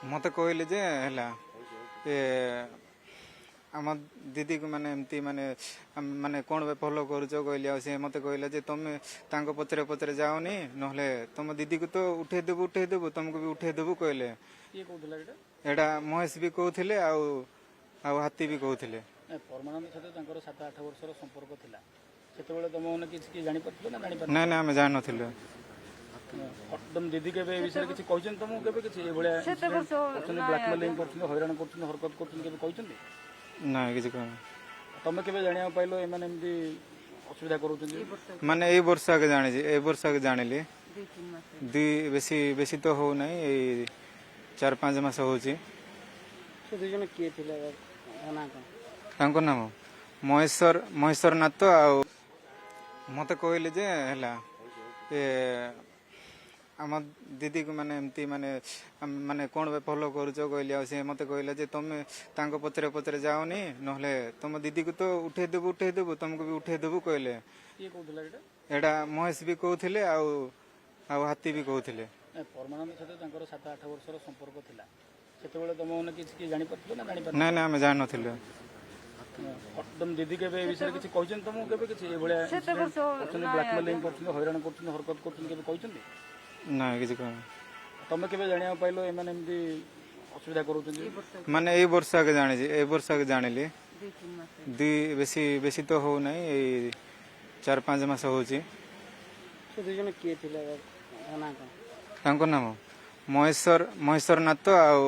मत कहले जे हैला ए आम दीदी को माने एमती माने माने कौन फॉलो करुच कहली आ से मत कहला जे तुम तांको पचरे पचरे जाओनी नहले तुम दीदी को तो उठे देबु तुमको भी उठे देबु कहले। किए कहूला एटा महेश भी कहथिले आ हाथी भी कहथिले। परमानंद सहित तांकर 7-8 वर्षर संपर्क थिला सेतेबेले तुम माने किछि जानि परथिलो ना जानि ना ना हम जान नथिले। तुम दीदी के विषय किछि कहछन तुम केबे किछि ए भलिया करछन ब्लैकमेलिंग करछन हैरान करछन हरकत करछन केबे कहछन ना किछि कह तुम केबे जानिया पाइलो ए माने एमदी असुविधा करूछन माने ए वर्ष के जानि जे ए वर्ष के जानिली दी बेसी बेसी तो हो नै ए 4-5 मास होची। से दुजन किए थिला ना का तांको नाम महेश्वर नाथ आ मत कहले जे हैला ए आम दीदी को माने एमती माने माने कौन फॉलो करुच कहली आ से मत कहला जे तुम तांको पचरे पचरे जाओनी नहले तुम दीदी को तो उठे देबु तुमको भी उठे देबु कहले। किए कहूला एटा महेश भी कहथिले आ हाथी भी कहथिले। परमानंद सहित तांकर 7-8 वर्षर संपर्क थिला सेतेबेले तुम माने किछि जानि परथिलो ना जानि ना ना हम जान नथिले। तुम दीदी के विषय किछि कहछन तुम केबे किछि ए भलिया करछन ब्लैकमेलिंग करछन हैरान करछन हरकत करछन केबे कहछन ना किछि कह तुम केबे जानिया पाइलो ए माने एमदी असुविधा करूछन माने ए वर्ष के जानि जे ए वर्ष के जानिली दी बेसी बेसी तो हो नै ए 4-5 मास होची। से दुजन किए थिला ना का तांको नाम महेश्वर नाथ आ